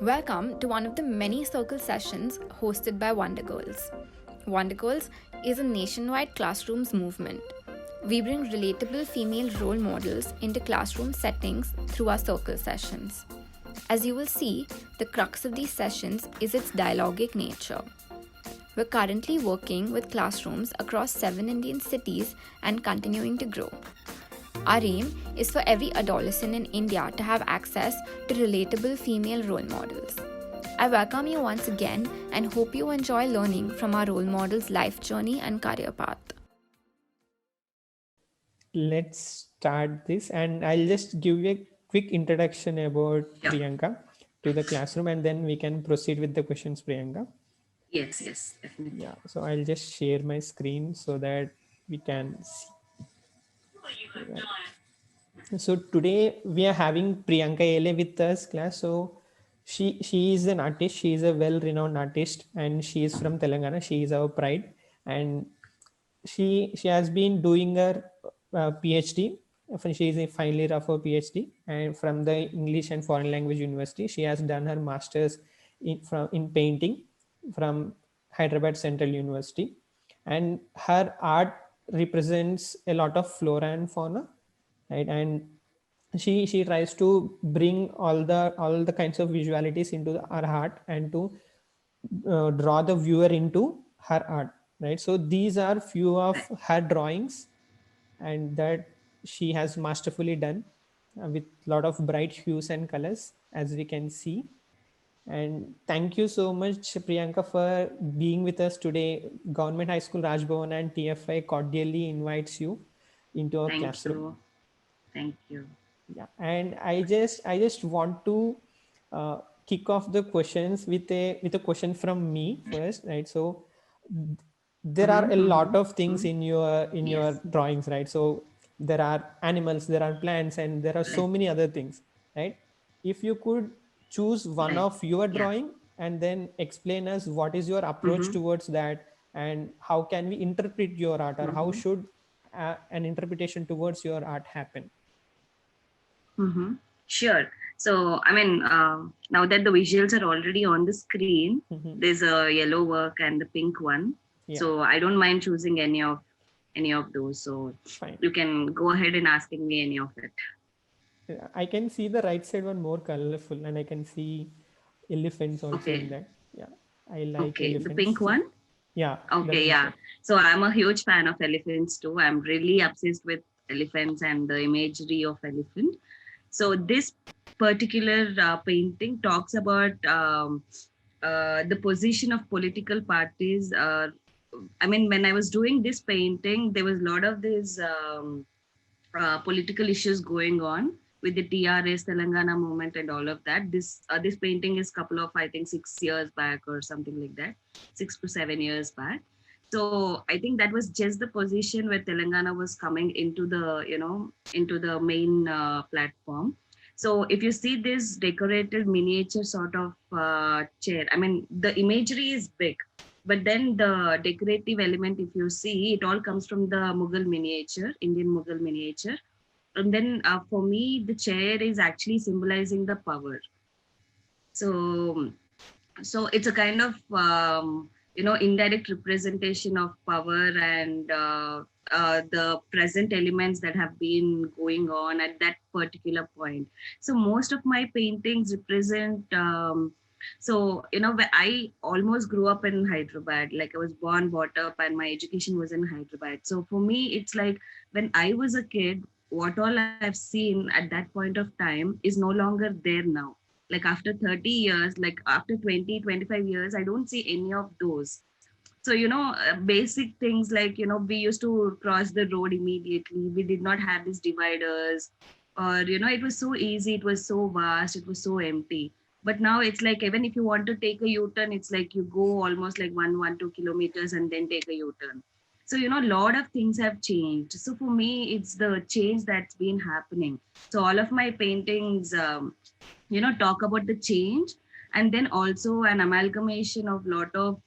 Welcome to one of the many circle sessions hosted by Wonder Girls. Wonder Girls is a nationwide classrooms movement. We bring relatable female role models into classroom settings through our circle sessions. As you will see, the crux of these sessions is its dialogic nature. We're currently working with classrooms across 7 Indian cities and continuing to grow. Our aim is for every adolescent in India to have access to relatable female role models. I welcome you once again and hope you enjoy learning from our role models' life journey and career path. Let's start this, and I'll just give you a quick introduction about Priyanka to the classroom, and then we can proceed with the questions, Priyanka. Yes, definitely. Yeah, so I'll just share my screen so that we can see. So today we are having Priyanka Ele with us, class. So she is an artist. She is a well-renowned artist, and she is from Telangana. She is our pride, and she has been doing her PhD. She is a final year of her PhD, and from the English and Foreign Language University, she has done her masters in painting from Hyderabad Central University, and her art represents a lot of flora and fauna, right? And she tries to bring all the kinds of visualities into our art and to draw the viewer into her art, right? So these are few of her drawings, and that she has masterfully done with a lot of bright hues and colors, as we can see. And thank you so much, Priyanka, for being with us today. Government High School Rajbhavan and TFI cordially invites you into our classroom. Thank you. Yeah, and I just want to kick off the questions with a question from me first, right? So there are a lot of things in your drawings, right? So there are animals, there are plants, and there are so many other things, right? If you could choose one of your drawing and then explain us what is your approach towards that, and how can we interpret your art, or how should an interpretation towards your art happen? Sure. So, now that the visuals are already on the screen, there's a yellow work and the pink one. Yeah. So I don't mind choosing any of those. So Fine. you can go ahead and asking me any of it. I can see the right side one more colorful, and I can see elephants also in that. Yeah, I like elephants. The pink one? Yeah. Okay, yeah. One. So I'm a huge fan of elephants too. I'm really obsessed with elephants and the imagery of elephant. So this particular painting talks about the position of political parties. When I was doing this painting, there was a lot of these political issues going on with the TRS Telangana movement and all of that. This painting is couple of, I think, 6 years back or something like that, 6 to 7 years back. So I think that was just the position where Telangana was coming into the main platform. So if you see this decorated miniature sort of chair, the imagery is big, but then the decorative element, if you see, it all comes from the Indian Mughal miniature. And then for me, the chair is actually symbolizing the power. So it's a kind of indirect representation of power and the present elements that have been going on at that particular point. So most of my paintings represent I almost grew up in Hyderabad. Like I was born, brought up, and my education was in Hyderabad. So for me, it's like when I was a kid, what all I've seen at that point of time is no longer there now. Like after 30 years, like after 20, 25 years, I don't see any of those. So basic things like we used to cross the road immediately. We did not have these dividers, or it was so easy, it was so vast, it was so empty. But now it's like, even if you want to take a U-turn, it's like you go almost like 2 kilometers and then take a U-turn. So a lot of things have changed. So for me, it's the change that's been happening. So all of my paintings talk about the change, and then also an amalgamation of lot of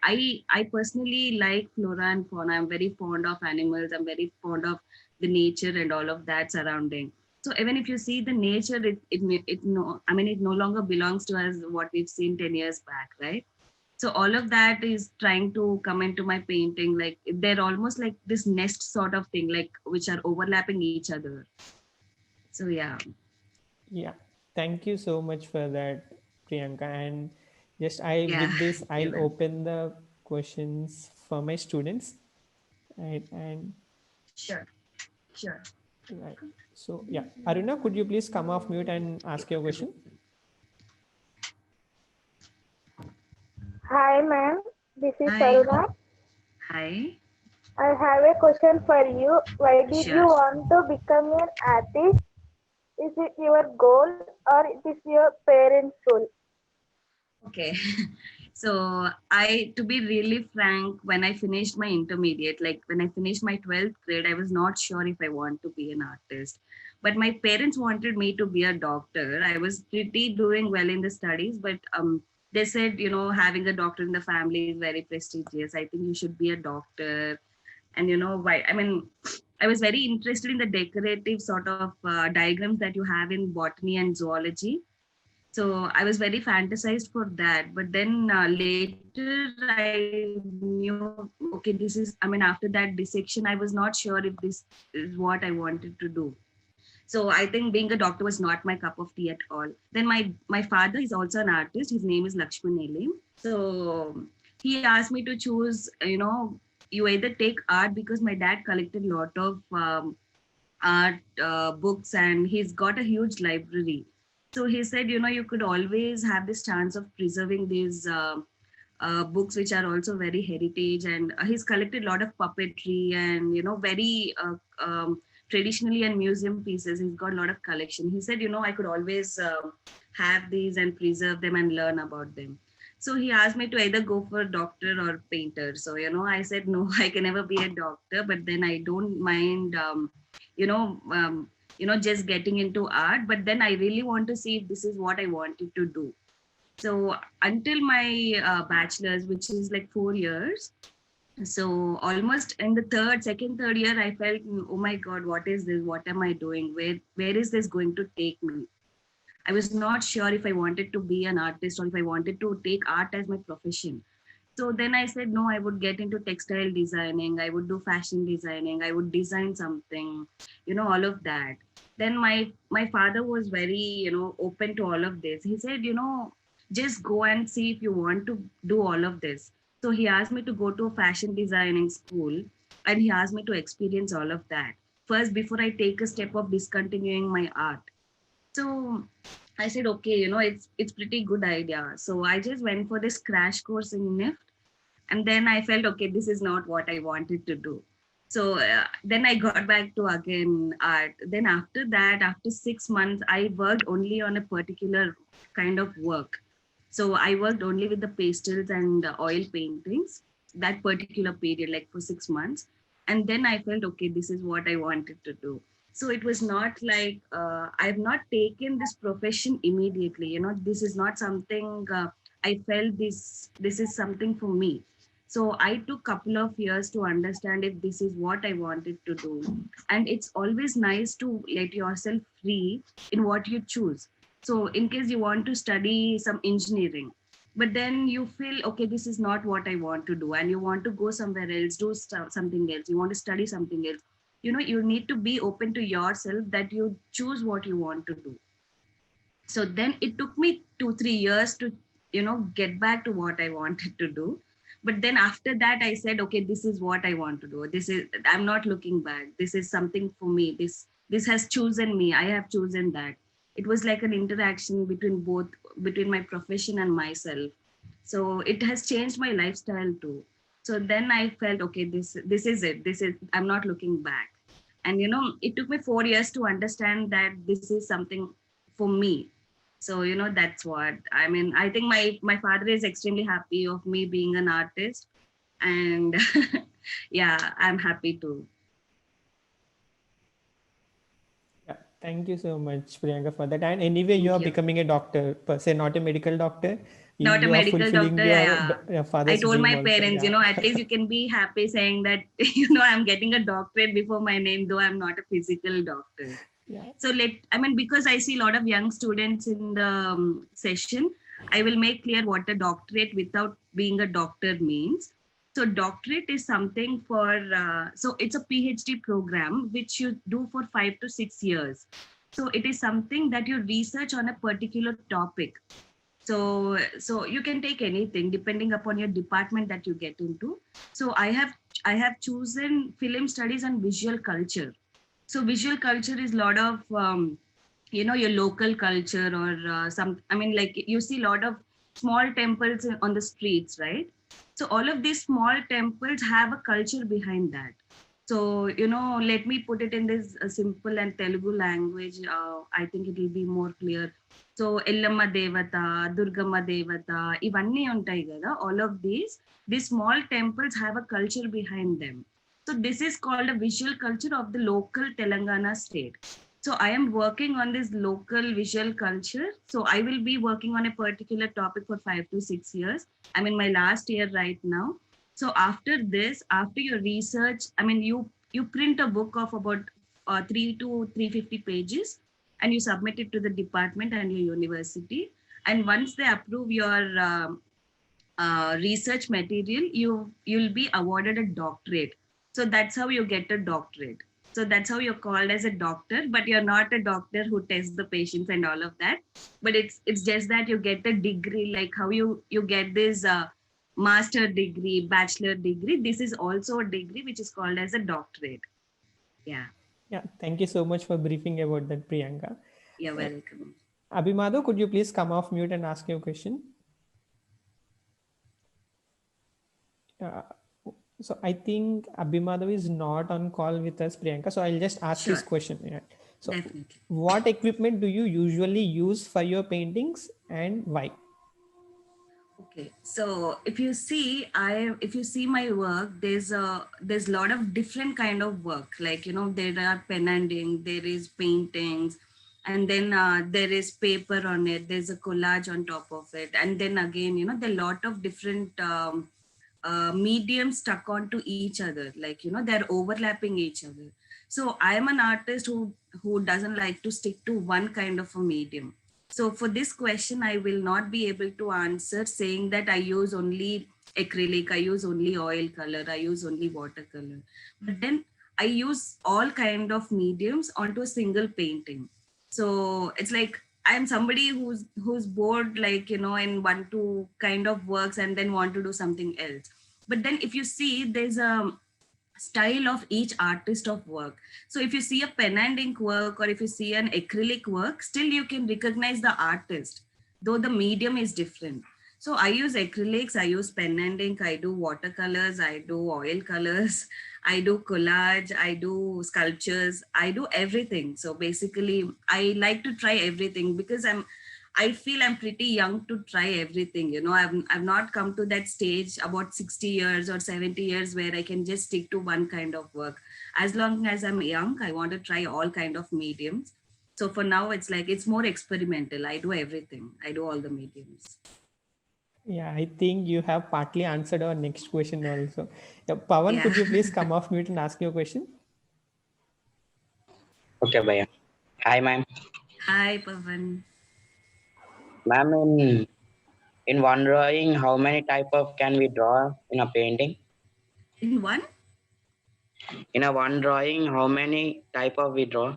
I personally like flora and fauna. I'm very fond of animals. I'm very fond of the nature and all of that surrounding. So even if you see the nature, it no, I mean, it no longer belongs to us what we've seen 10 years back, right? So all of that is trying to come into my painting. Like they're almost like this nest sort of thing, like which are overlapping each other. So yeah. Yeah, thank you so much for that, Priyanka. And just Yeah. with this, You're I'll welcome. open the questions for my students. Right, and Sure. Sure. right. So yeah, Aruna, could you please come off mute and ask your question? Hi, ma'am. This is Hi. Aruna. Hi. I have a question for you. Why did you Sure. want to become an artist? Is it your goal or it is your parents' goal? Okay. So I, to be really frank, when I finished my intermediate, like when I finished my 12th grade, I was not sure if I want to be an artist. But my parents wanted me to be a doctor. I was pretty doing well in the studies, but they said, having a doctor in the family is very prestigious. I think you should be a doctor. And why? I mean, I was very interested in the decorative sort of diagrams that you have in botany and zoology. So I was very fantasized for that. But then later I knew, okay, this is, I mean, after that dissection, I was not sure if this is what I wanted to do. So I think being a doctor was not my cup of tea at all. Then my father is also an artist. His name is Lakshman Elim. So he asked me to choose, you either take art, because my dad collected a lot of art books, and he's got a huge library. So he said, you could always have this chance of preserving these books, which are also very heritage. And he's collected a lot of puppetry and, very traditionally and museum pieces. He's got a lot of collection. He said, I could always have these and preserve them and learn about them. So he asked me to either go for doctor or painter. So, I said, no, I can never be a doctor, but then I don't mind, you know, um, just getting into art. But then I really want to see if this is what I wanted to do. So until my bachelor's, which is like 4 years, so almost in the third year, I felt, oh my God, what is this? What am I doing? Where is this going to take me? I was not sure if I wanted to be an artist or if I wanted to take art as my profession. So then I said, no, I would get into textile designing. I would do fashion designing. I would design something, all of that. Then my father was very, open to all of this. He said, just go and see if you want to do all of this. So he asked me to go to a fashion designing school, and he asked me to experience all of that first before I take a step of discontinuing my art. So I said, okay, it's pretty good idea. So I just went for this crash course in NIFT, and then I felt, okay, this is not what I wanted to do. So then I got back to again art. Then after that, after 6 months, I worked only on a particular kind of work. So I worked only with the pastels and oil paintings that particular period, like for 6 months. And then I felt, okay, this is what I wanted to do. So it was not like I've not taken this profession immediately. This is not something I felt this is something for me. So I took a couple of years to understand if this is what I wanted to do. And it's always nice to let yourself free in what you choose. So in case you want to study some engineering, but then you feel, okay, this is not what I want to do, and you want to go somewhere else, do something else, you want to study something else, you need to be open to yourself that you choose what you want to do. So then it took me 2-3 years to get back to what I wanted to do. But then after that I said, okay, this is what I want to do. I'm not looking back. This is something for me. This has chosen me. I have chosen that. It was like an interaction between my profession and myself. So it has changed my lifestyle too. So then I felt, okay, this is it. I'm not looking back. And it took me 4 years to understand that this is something for me. So that's what I mean. I think my father is extremely happy of me being an artist, and yeah, I'm happy too. Yeah, thank you so much, Priyanka, for that. And anyway, you Thank are you. becoming a doctor per se, not a medical doctor. Not a You are medical fulfilling doctor. Yeah. your I father's told dream my also. parents, Yeah. at least you can be happy saying that, I'm getting a doctorate before my name, though I'm not a physical doctor. Yeah. So because I see a lot of young students in the session, I will make clear what a doctorate without being a doctor means. So doctorate is something for, so it's a PhD program which you do for 5 to 6 years. So it is something that you research on a particular topic. So you can take anything depending upon your department that you get into. So I have chosen film studies and visual culture. So visual culture is a lot of your local culture, or like you see a lot of small temples on the streets, right? So all of these small temples have a culture behind that. So let me put it in this simple and Telugu language. I think it will be more clear. So Ellamma Devata, Durgamma Devata, ivanni untai kada. All of these small temples have a culture behind them. So this is called a visual culture of the local Telangana state. So I am working on this local visual culture. So I will be working on a particular topic for 5 to 6 years. I'm in my last year right now. So after this, after your research, you print a book of about 3 to 350 pages, and you submit it to the department and your university. And once they approve your research material, you'll be awarded a doctorate. So that's how you get a doctorate. So that's how you're called as a doctor, but you're not a doctor who tests the patients and all of that. But it's just that you get a degree, like how you get this master degree, bachelor degree. This is also a degree which is called as a doctorate. Yeah, Yeah. Thank you so much for briefing about that, Priyanka. you're welcome. Abhimadhu, could you please come off mute and ask your question? Uh, so I think Abhimadhu is not on call with us, Priyanka. So I'll just ask his Sure. question. Yeah. So Definitely. what equipment do you usually use for your paintings and why? Okay, so if you see my work, there's a lot of different kind of work. Like there are pen and ink, there is paintings, and then there is paper on it. There's a collage on top of it, and then again there are a lot of different mediums stuck onto each other. Like they're overlapping each other. So I am an artist who doesn't like to stick to one kind of a medium. So for this question, I will not be able to answer saying that I use only acrylic, I use only oil color, I use only watercolor. But then I use all kind of mediums onto a single painting. So it's like I'm somebody who's bored, like in one two kind of works and then want to do something else. But then if you see, there's a style of each artist of work. So if you see a pen and ink work, or if you see an acrylic work, still you can recognize the artist, though the medium is different. So I use acrylics, I use pen and ink, I do watercolors, I do oil colors, I do collage, I do sculptures, I do everything. So basically I like to try everything because I feel I'm pretty young to try everything. I've not come to that stage about 60 years or 70 years where I can just stick to one kind of work. As long as I'm young, I want to try all kind of mediums. So for now, it's like it's more experimental. I do everything. I do all the mediums. Yeah, I think you have partly answered our next question also. Yeah, Pawan, Yeah. could you please come off mute and ask your question? Okay, Bhaiya. Hi, ma'am. Hi, Pavan. Ma'am, in one drawing, how many type of can we draw in a painting? In one? In a one drawing, how many type of we draw?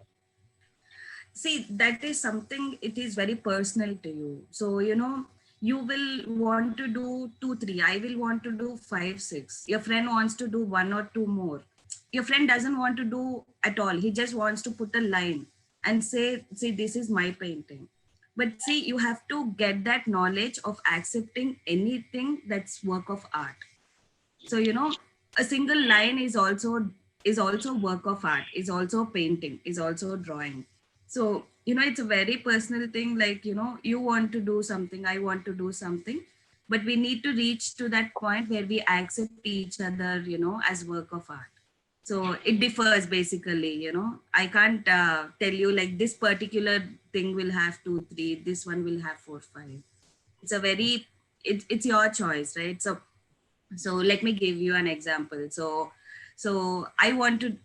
See, that is something, it is very personal to you. So, you will want to do 2, 3. I will want to do 5, 6. Your friend wants to do 1 or 2 more. Your friend doesn't want to do at all. He just wants to put a line and say, see, this is my painting. But see, you have to get that knowledge of accepting anything that's work of art. So a single line is also work of art, is also painting, is also drawing. So it's a very personal thing. Like you want to do something, I want to do something, but we need to reach to that point where we accept each other as work of art. So it differs basically. I can't tell you like this particular thing will have 2, 3, this one will have 4, 5. It's a very it's your choice, right? So let me give you an example. So I want to,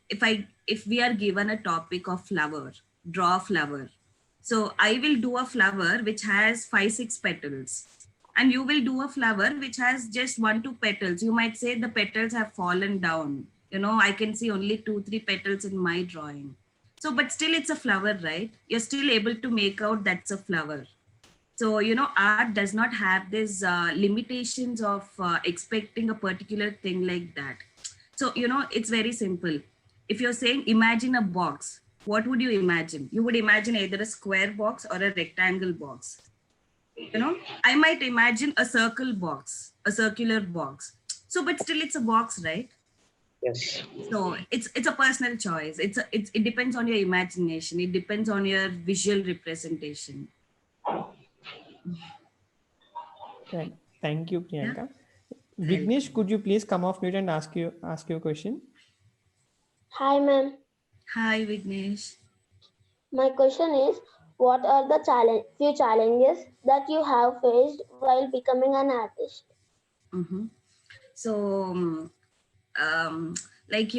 if we are given a topic of flower, draw a flower. So I will do a flower which has 5-6 petals, and you will do a flower which has just 1-2 petals. You might say the petals have fallen down. I can see only 2-3 petals in my drawing. So, but still it's a flower, right? You're still able to make out that's a flower. So, art does not have these limitations of expecting a particular thing like that. So, it's very simple. If you're saying imagine a box, what would you imagine? You would imagine either a square box or a rectangle box. I might imagine a circle box, a circular box. So, but still it's a box, right? Yes. So it's a personal choice. It depends on your imagination. It depends on your visual representation. Right. Thank you, Yeah. Priyanka. Vignesh, could you please come off mute and ask your question? Hi, ma'am. Hi, Vignesh. My question is, what are the few challenges that you have faced while becoming an artist? Mm-hmm. So, like,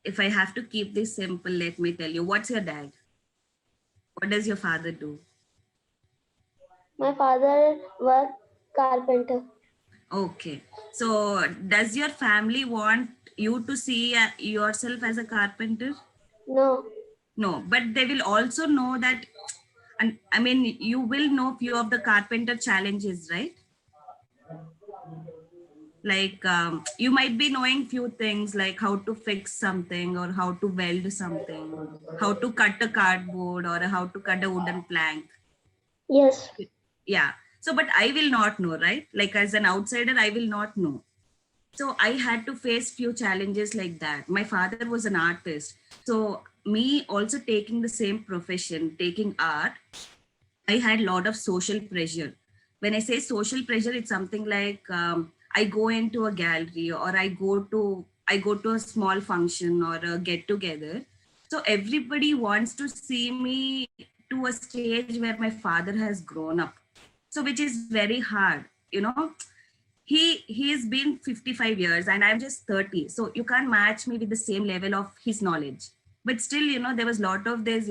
if I have to keep this simple, let me tell you, what's your dad? What does your father do? My father was carpenter. Okay. So, does your family want you to see yourself as a carpenter? No, No, but they will also know that, and I mean, you will know few of the carpenter challenges, right? Like you might be knowing few things like how to fix something or how to weld something, how to cut a cardboard or how to cut a wooden plank. yes, Yeah. So, but I will not know, right? Like as an outsider, I will not know. So I had to face few challenges like that. My father was an artist. So me also taking the same profession, taking art, I had a lot of social pressure. When I say social pressure, it's something like I go into a gallery or I go to a small function or a get together. So everybody wants to see me to a stage where my father has grown up. So which is very hard, he's been 55 years and I'm just 30, so you can't match me with the same level of his knowledge. But still, there was a lot of this,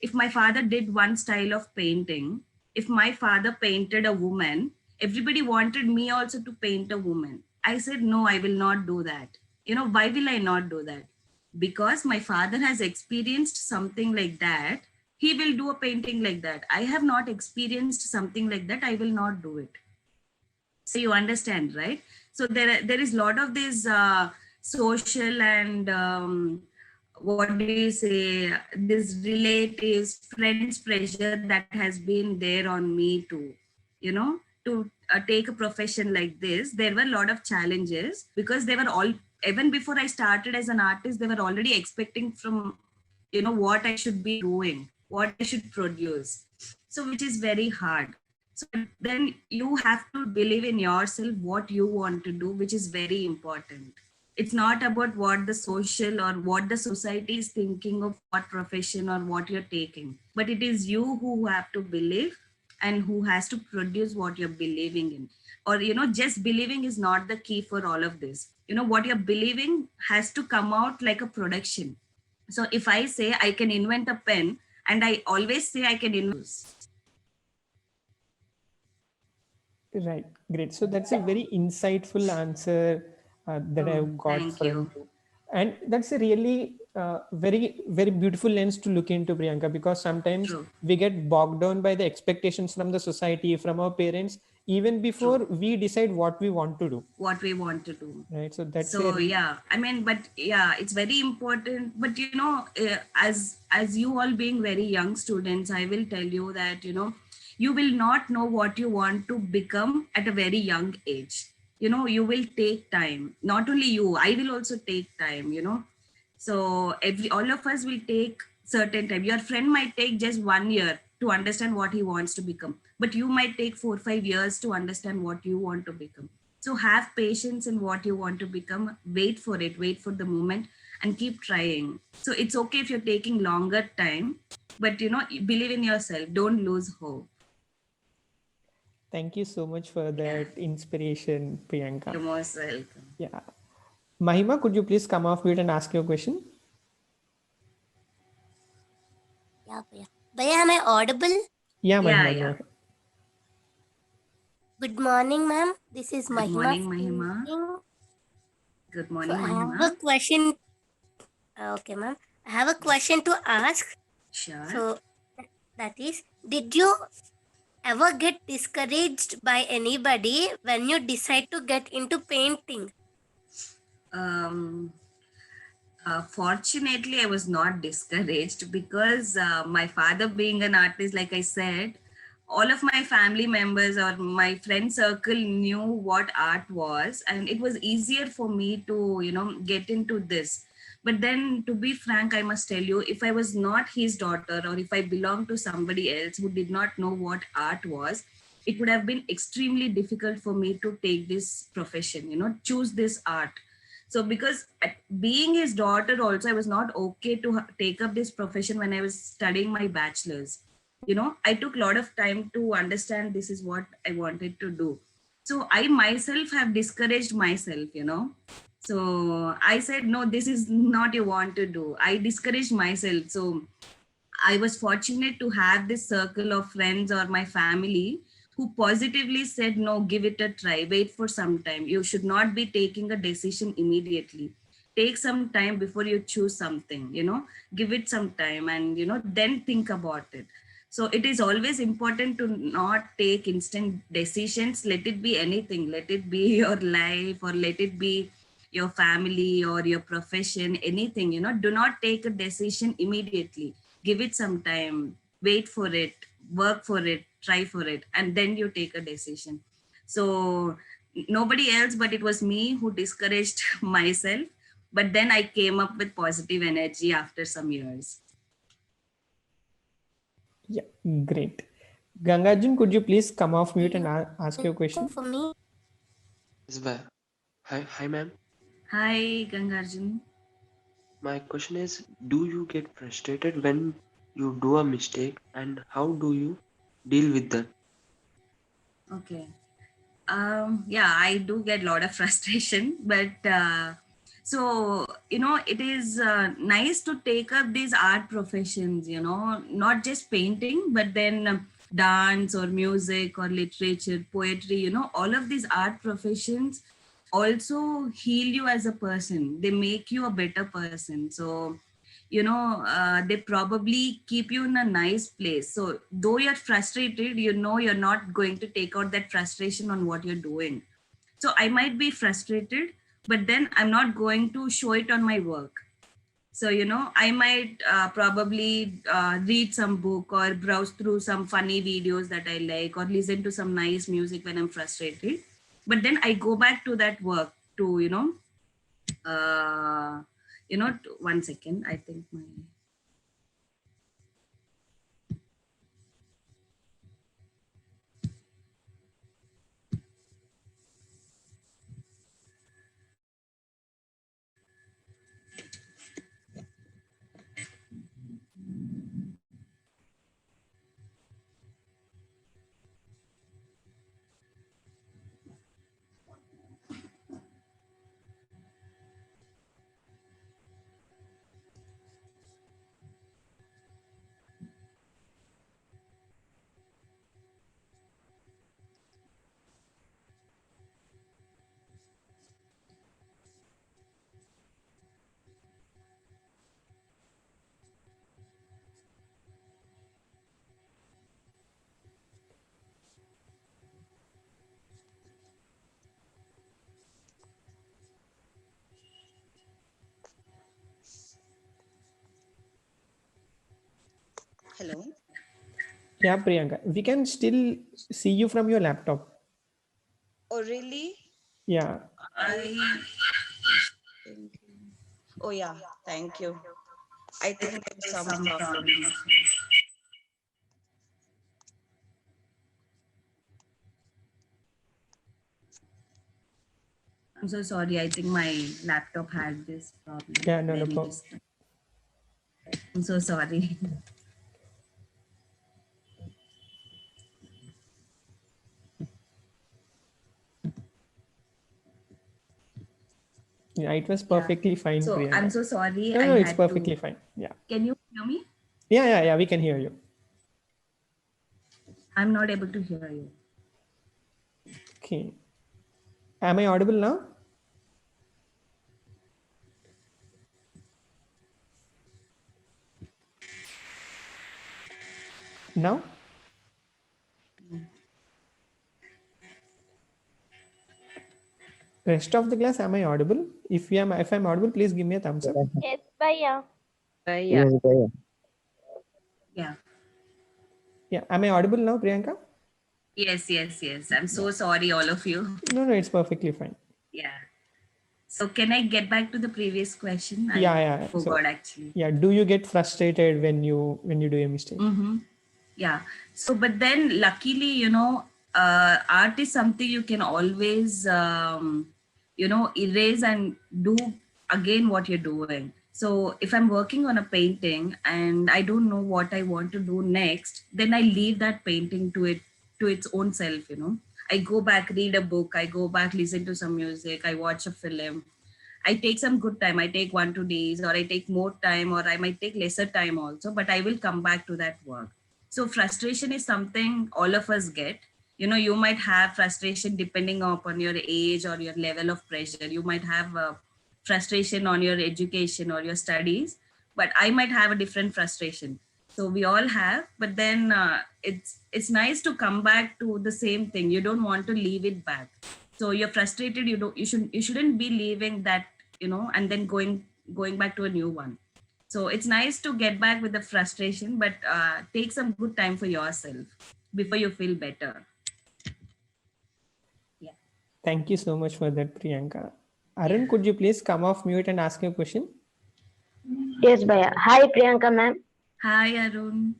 if my father did one style of painting, if my father painted a woman, everybody wanted me also to paint a woman. I said no, I will not do that. Why will I not do that? Because my father has experienced something like that, he will do a painting like that. I have not experienced something like that, I will not do it. So you understand, right? So there is a lot of this social and what do you say, this relatives, friends pressure that has been there on me too, to take a profession like this. There were a lot of challenges because they were all, even before I started as an artist, they were already expecting from, what I should be doing, what I should produce. So which is very hard. So then you have to believe in yourself, what you want to do, which is very important. It's not about what the social or what the society is thinking of what profession or what you're taking, but it is you who have to believe and who has to produce what you're believing in. Or, just believing is not the key for all of this. What you're believing has to come out like a production. So if I say I can invent a pen, and I always say I can invent. Right. Great. So that's a very insightful answer that I've got Thank from you. you. And that's a really very, very beautiful lens to look into, Priyanka, because sometimes True. we get bogged down by the expectations from the society, from our parents, even before we decide what we want to do. What we want to do. Right. So that's So yeah, I mean, but yeah, it's very important. But as you all being very young students, I will tell you that you will not know what you want to become at a very young age. You will take time. Not only you, I will also take time. So all of us will take certain time. Your friend might take just 1 year to understand what he wants to become, but you might take 4-5 years to understand what you want to become. So have patience in what you want to become. Wait for it. Wait for the moment and keep trying. So it's okay if you're taking longer time, but believe in yourself. Don't lose hope. Thank you so much for that inspiration, Priyanka. You're most welcome. Yeah. Mahima, could you please come off mute and ask your question? Yeah, Bhaiya. Bhaiya, am I audible? Yeah, Yeah, Mahima, go yeah. ahead. Good morning, ma'am. This is Good Mahima morning, Mahima. speaking. Good So morning, I have Mahima. a question. Okay, ma'am. I have a question to ask. Sure. So that is, did you ever get discouraged by anybody when you decide to get into painting? Um, Fortunately, I was not discouraged because my father, being an artist, like I said, all of my family members or my friend circle knew what art was, and it was easier for me to, get into this. But then, to be frank, I must tell you, if I was not his daughter or if I belonged to somebody else who did not know what art was, it would have been extremely difficult for me to take this profession, choose this art. So because being his daughter also, I was not okay to take up this profession when I was studying my bachelor's. I took a lot of time to understand this is what I wanted to do. So I myself have discouraged myself. So I said, no, this is not you want to do. I discouraged myself. So I was fortunate to have this circle of friends or my family who positively said, no, give it a try, wait for some time. You should not be taking a decision immediately. Take some time before you choose something, give it some time and, then think about it. So it is always important to not take instant decisions. Let it be anything, let it be your life or let it be your family or your profession, anything, do not take a decision immediately. Give it some time, wait for it, work for it, try for it, and then you take a decision. So nobody else, but it was me who discouraged myself. But then I came up with positive energy after some years. Yeah, great. Gangarjan, could you please come off mute and ask your question? For me, Yes, hi, ma'am. Hi, Gangarjan. My question is, do you get frustrated when you do a mistake, and how do you deal with that? Okay. Yeah, I do get a lot of frustration, but so it is nice to take up these art professions, not just painting, but then dance or music or literature, poetry, all of these art professions also heal you as a person. They make you a better person. So they probably keep you in a nice place. So though you're frustrated, you're not going to take out that frustration on what you're doing. So I might be frustrated, but then I'm not going to show it on my work. So I might probably read some book or browse through some funny videos that I like or listen to some nice music when I'm frustrated. But then I go back to that work to uh, 1 second, I think my Hello. Yeah, Priyanka, we can still see you from your laptop. Oh, really? Yeah. I. Oh, yeah. Thank you. I think there's some some problem. problem. I'm so sorry. I think my laptop had this problem. Yeah, no, no Let me problem. just. I'm so sorry. Yeah, it was Yeah. perfectly fine, So I'm Priyanka. so sorry. No, I no, it's had perfectly to. fine. Yeah. Can you hear me? Yeah, we can hear you. I'm not able to hear you. Okay. Am I audible now? Now? Rest of the class, am I audible? If I'm audible, please give me a thumbs up. Yes, Bhaiya. Yes, Bhaiya. Yeah. Yeah, am I audible now, Priyanka? Yes. I'm so sorry, all of you. No, it's perfectly fine. Yeah. So can I get back to the previous question? Yeah. I forgot actually. Yeah. Do you get frustrated when you do a mistake? Mm-hmm. Yeah. So, but then luckily, art is something you can always, erase and do again what you're doing. So if I'm working on a painting and I don't know what I want to do next, then I leave that painting to its own self. I go back, read a book, I go back, listen to some music, I watch a film. I take some good time. I take 1-2 days, or I take more time, or I might take lesser time also, but I will come back to that work. So frustration is something all of us get. You might have frustration depending upon your age or your level of pressure. You might have frustration on your education or your studies, but I might have a different frustration. So we all have, but then it's nice to come back to the same thing. You don't want to leave it back. So you're frustrated. You shouldn't be leaving that, and then going back to a new one. So it's nice to get back with the frustration, but take some good time for yourself before you feel better. Yeah. Thank you so much for that, Priyanka. Arun, could you please come off mute and ask your question? Yes, Bhaiya. Hi, Priyanka ma'am. Hi, Arun.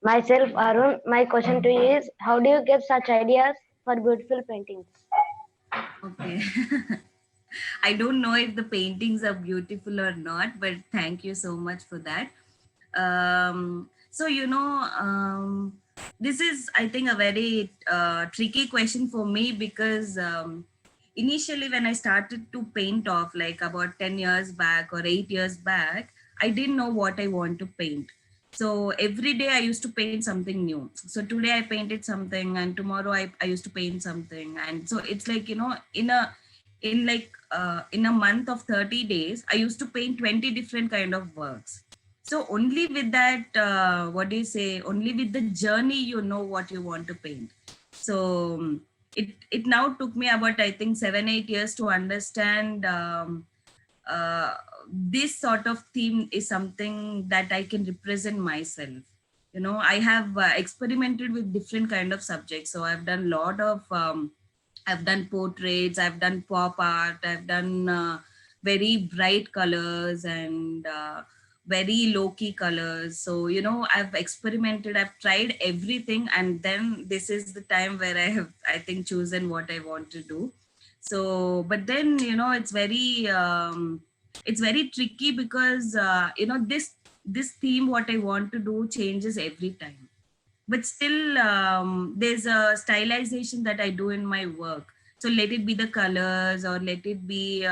Myself, Arun. My question to you is, how do you get such ideas for beautiful paintings? Okay. I don't know if the paintings are beautiful or not, but thank you so much for that. So, this is, I think, a very tricky question for me because initially when I started to paint off, like about 10 years back or 8 years back, I didn't know what I want to paint. So every day I used to paint something new. So today I painted something and tomorrow I used to paint something. And so it's like, in a month of 30 days, I used to paint 20 different kind of works. So only with that, only with the journey, you know what you want to paint. So it now took me about, I think, 7-8 years to understand this sort of theme is something that I can represent myself. I have experimented with different kind of subjects. So I've done a lot of, I've done portraits, I've done pop art, I've done very bright colors and very low-key colors. So, I've experimented, I've tried everything. And then this is the time where I have, I think, chosen what I want to do. So, but then, it's very tricky because, this theme, what I want to do changes every time. But still, there's a stylization that I do in my work. So let it be the colors, or let it be,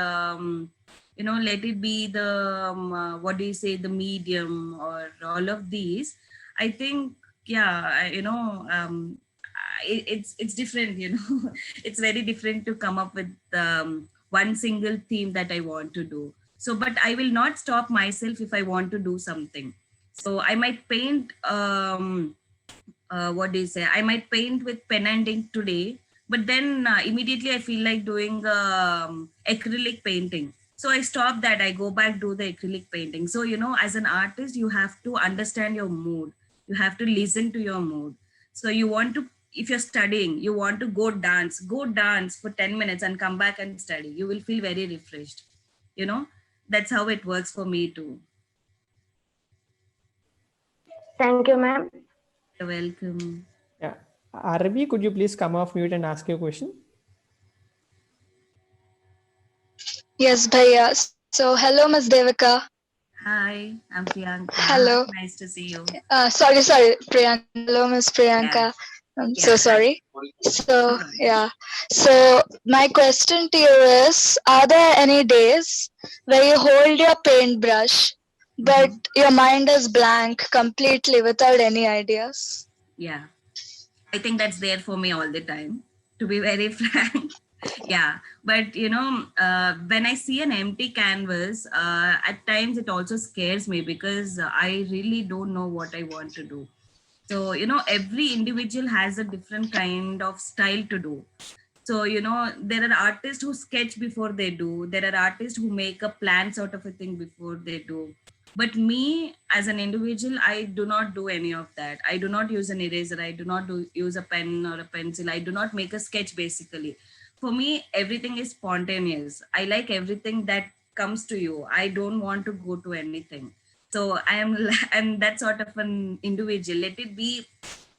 let it be the, the medium, or all of these. I think, it's different, it's very different to come up with one single theme that I want to do. So, but I will not stop myself if I want to do something. So I might paint, I might paint with pen and ink today, but then immediately I feel like doing acrylic painting. So I stop that, I go back, do the acrylic painting. So, as an artist, you have to understand your mood. You have to listen to your mood. So if you're studying, you want to go dance for 10 minutes and come back and study. You will feel very refreshed. That's how it works for me too. Thank you, ma'am. You're welcome. Yeah. Arabi, could you please come off mute and ask your question? Yes, Bhaiya. So, hello, Ms. Devika. Hi, I'm Priyanka. Hello. Nice to see you. Sorry, Priyanka. Hello, Ms. Priyanka. I'm so sorry. So, yeah. So, my question to you is, are there any days where you hold your paintbrush, but your mind is blank completely without any ideas. Yeah, I think that's there for me all the time, to be very frank. Yeah, but when I see an empty canvas, at times it also scares me because I really don't know what I want to do. So every individual has a different kind of style to do. So there are artists who sketch before they do, there are artists who make a plan sort of a thing before they do. But me as an individual, I do not do any of that. I do not use an eraser, I do not use a pen or a pencil, I do not make a sketch. Basically, for me everything is spontaneous. I like everything that comes to you. I don't want to go to anything. So I'm that sort of an individual. Let it be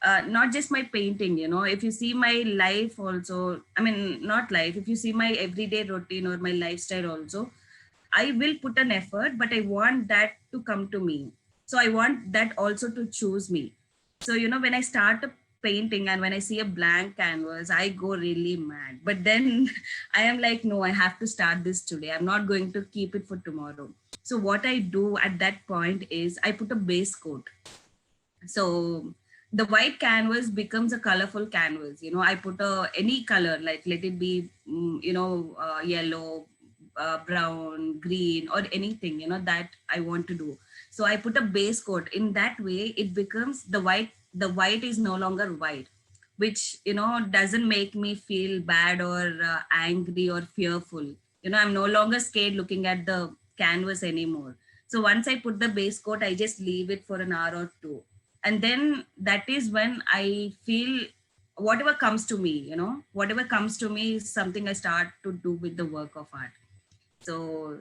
not just my painting. If you see my life also, I mean, not life, if you see my everyday routine or my lifestyle also, I will put an effort, but I want that to come to me. So I want that also to choose me. So when I start a painting and when I see a blank canvas, I go really mad. But then I am like, no, I have to start this today, I'm not going to keep it for tomorrow. So what I do at that point is I put a base coat. So the white canvas becomes a colorful canvas. I put any color, like let it be yellow, brown, green, or anything that I want to do. So I put a base coat. In that way it becomes the white is no longer white, which doesn't make me feel bad or angry or fearful. I'm no longer scared looking at the canvas anymore. So once I put the base coat, I just leave it for an hour or two, and then that is when I feel whatever comes to me. Whatever comes to me is something I start to do with the work of art. So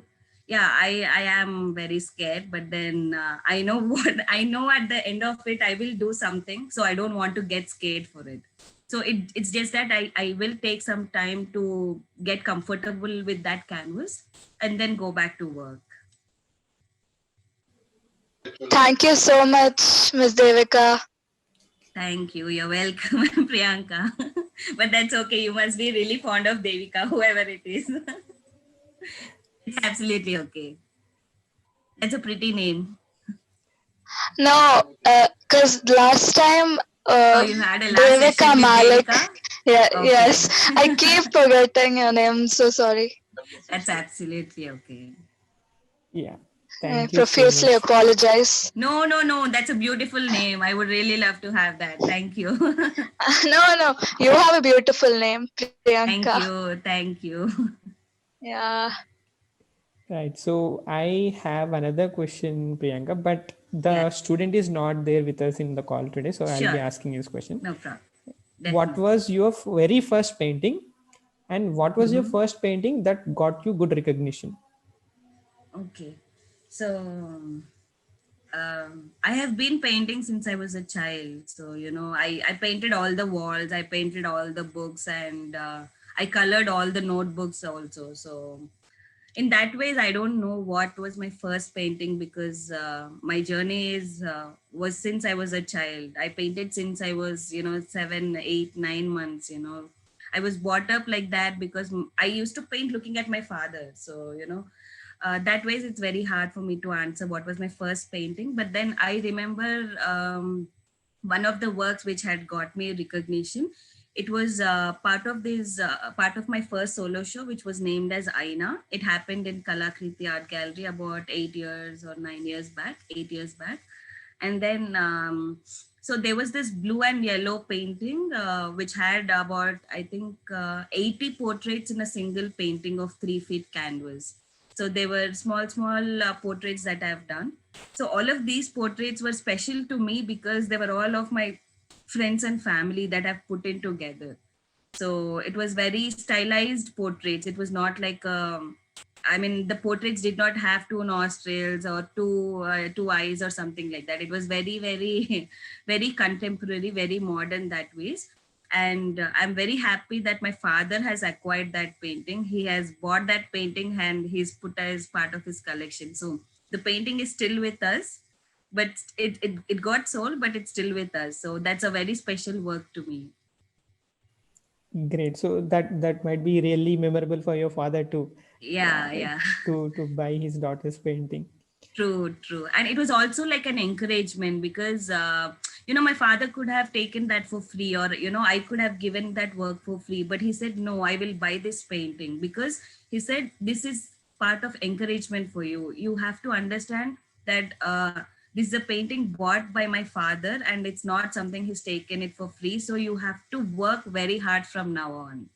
yeah, I am very scared, but then I know what I know. At the end of it I will do something, so I don't want to get scared for it. So it's just that I will take some time to get comfortable with that canvas and then go back to work. Thank you so much, Miss Devika. Thank you. You're welcome, Priyanka. But that's okay. You must be really fond of Devika, whoever it is. It's absolutely okay. That's a pretty name. No, because last time You had a last Devika session with Malik. Devika? Yeah, Okay. yes. I keep forgetting your name. So sorry. That's absolutely okay. Yeah. I Thank you so profusely much. apologize. No. That's a beautiful name. I would really love to have that. Thank you. No. You have a beautiful name, Priyanka. Thank you. Yeah. Right. So I have another question, Priyanka, but the Yeah. student is not there with us in the call today. So I'll be Sure. asking this question. No problem. What Definitely. was your very first painting, and what was your Mhm. first painting that got you good recognition? Okay. So I have been painting since I was a child. So, I painted all the walls, I painted all the books, and I colored all the notebooks also. So, in that ways, I don't know what was my first painting because my journey was since I was a child. I painted since I was, 7, 8, 9 months. I was brought up like that because I used to paint looking at my father. So, that ways it's very hard for me to answer what was my first painting. But then I remember one of the works which had got me recognition. It was part of my first solo show, which was named as Aina. It happened in Kalakriti Art Gallery about 8 years or 9 years back, 8 years back. And then so there was this blue and yellow painting which had about, I think, 80 portraits in a single painting of 3 feet canvas. So they were small portraits that I've done. So all of these portraits were special to me because they were all of my friends and family that I've put in together. So it was very stylized portraits. It was not like I mean, the portraits did not have two nostrils or two eyes or something like that. It was very, very, very contemporary, very modern that ways. And I'm very happy that my father has acquired that painting. He has bought that painting and he's put as part of his collection. So the painting is still with us, but it got sold, but it's still with us. So that's a very special work to me. Great. So that might be really memorable for your father too. Yeah. To buy his daughter's painting. True. And it was also like an encouragement because, my father could have taken that for free, or, I could have given that work for free. But he said, no, I will buy this painting, because he said, this is part of encouragement for you. You have to understand that this is a painting bought by my father, and it's not something he's taken it for free. So you have to work very hard from now on.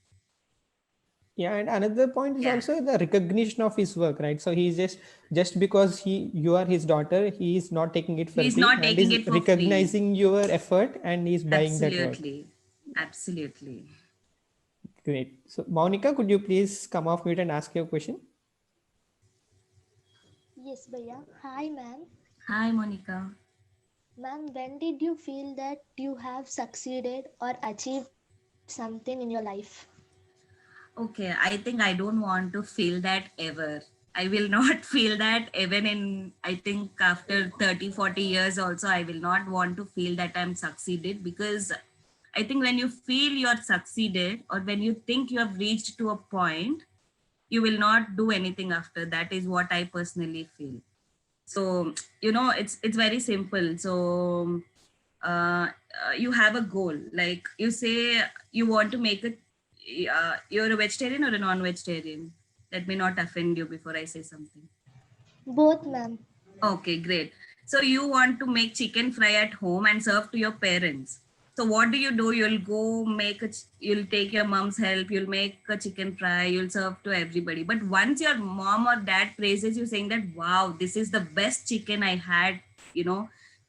Yeah, and another point is Yeah. also the recognition of his work, right? So he's just because you are his daughter, he is not taking it for He's free, not and taking is it for recognizing your effort, and he's buying that work. Absolutely. Great. So Monica, could you please come off mute and ask your question? Yes, Bhaiya. Hi, ma'am. Hi, Monica. Ma'am, when did you feel that you have succeeded or achieved something in your life? Okay, I think I don't want to feel that ever. I will not feel that even in, I think after 30, 40 years also, I will not want to feel that I'm succeeded, because I think when you feel you're succeeded, or when you think you have reached to a point, you will not do anything after. That is what I personally feel. So, it's very simple. So you have a goal, like you say you want to make a, you're a vegetarian or a non-vegetarian? Let me not offend you before I say something. Both, ma'am. Okay, great. So you want to make chicken fry at home and serve to your parents. So what do? You'll go you'll take your mom's help, you'll make a chicken fry, you'll serve to everybody. But once your mom or dad praises you, saying that, wow, this is the best chicken I had,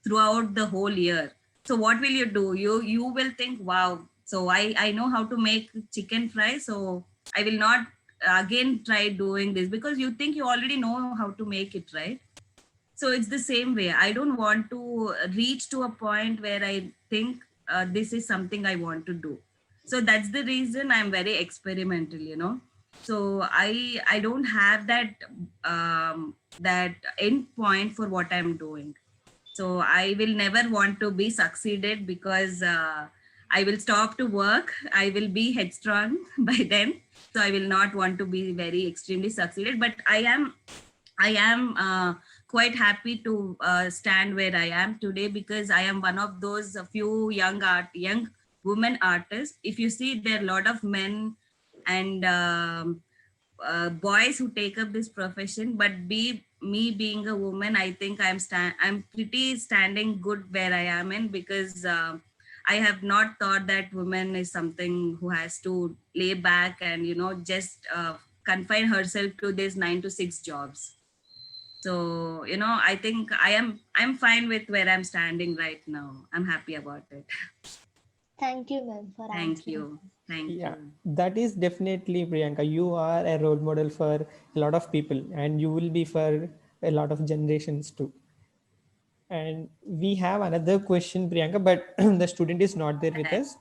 throughout the whole year. So what will you do? You will think, wow, so I know how to make chicken fry, so I will not again try doing this, because you think you already know how to make it, right? So it's the same way. I don't want to reach to a point where I think this is something I want to do. So that's the reason I'm very experimental. So I don't have that end point for what I'm doing. So I will never want to be succeeded, because I will stop to work. I will be headstrong by then. So I will not want to be very extremely succeeded. But I am quite happy to stand where I am today, because I am one of those few young women artists. If you see, there are a lot of men and boys who take up this profession, but me being a woman, I think I'm pretty standing good where I am in, because I have not thought that woman is something who has to lay back and just confine herself to these 9 to 6 jobs. So I think I'm fine with where I'm standing right now. I'm happy about it. Thank you, ma'am, for Thank answering. you. Thank Yeah, you. that is definitely, Priyanka. You are a role model for a lot of people, and you will be for a lot of generations too. And we have another question, Priyanka, but the student is not there with us.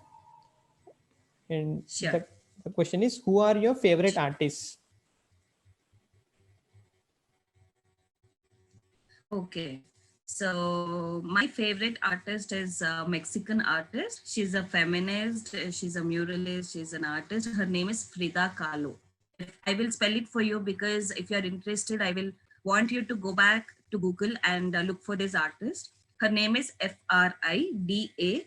And Sure. the question is, who are your favorite artists? Okay. So my favorite artist is a Mexican artist. She's a feminist. She's a muralist. She's an artist. Her name is Frida Kahlo. I will spell it for you, because if you're interested, I will want you to go back to Google and look for this artist. Her name is Fridakahlo.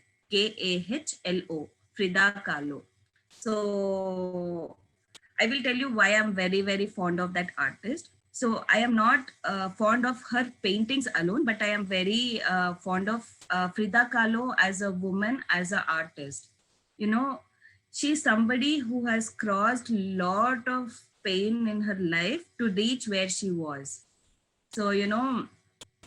Frida Kahlo. So I will tell you why I'm very, very fond of that artist. So I am not fond of her paintings alone, but I am very fond of Frida Kahlo as a woman, as an artist. She's somebody who has crossed a lot of pain in her life to reach where she was. So,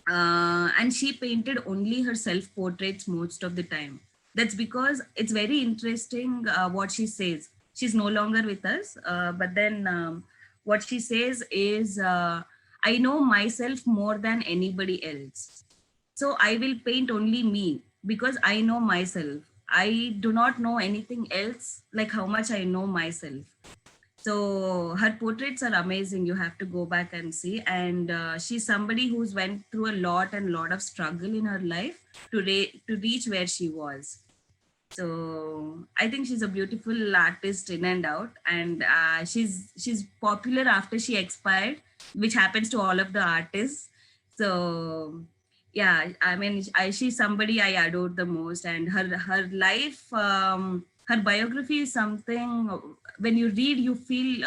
and she painted only her self portraits most of the time. That's because it's very interesting what she says. She's no longer with us, but then what she says is, I know myself more than anybody else. So I will paint only me, because I know myself. I do not know anything else like how much I know myself. So her portraits are amazing. You have to go back and see. And she's somebody who's went through a lot and lot of struggle in her life to reach where she was. So I think she's a beautiful artist in and out, and she's popular after she expired, which happens to all of the artists. So yeah, I mean, she's somebody I adore the most, and her life, her biography is something. When you read, you feel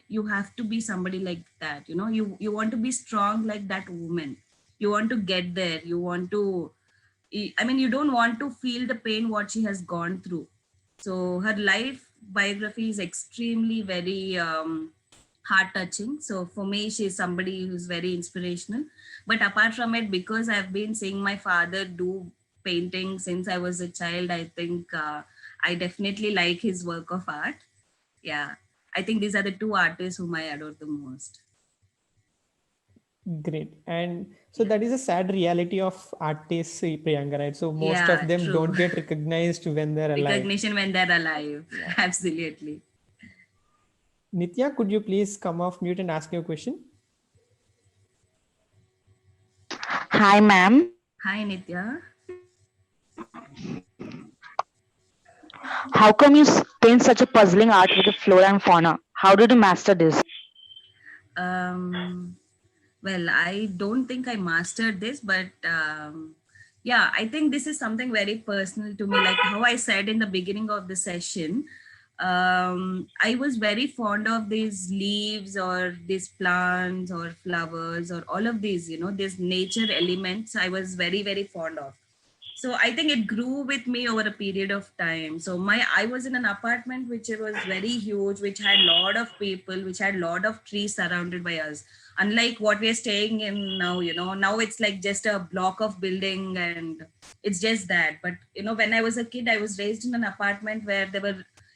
you have to be somebody like that. You know, you want to be strong like that woman. You want to get there. You want to. I mean, you don't want to feel the pain what she has gone through. So her life biography is extremely very heart touching. So for me, she's somebody who's very inspirational. But apart from it, because I've been seeing my father do painting since I was a child, I think I definitely like his work of art. Yeah, I think these are the two artists whom I adore the most. Great. And so that is a sad reality of artists, Priyanka, right? So most Yeah, of them true. don't get recognized when they're alive. Recognition when they're alive. Absolutely. Nitya, could you please come off mute and ask your question? Hi, ma'am. Hi, Nitya. How come you paint such a puzzling art with the flora and fauna? How did you master this? Well, I don't think I mastered this, but yeah, I think this is something very personal to me. Like how I said in the beginning of the session, I was very fond of these leaves or these plants or flowers or all of these, you know, these nature elements I was very, very fond of. So I think it grew with me over a period of time. So I was in an apartment which was very huge, which had a lot of people, which had a lot of trees surrounded by us. Unlike what we're staying in now, you know, now it's like just a block of building and it's just that. But you know, when I was a kid, I was raised in an apartment where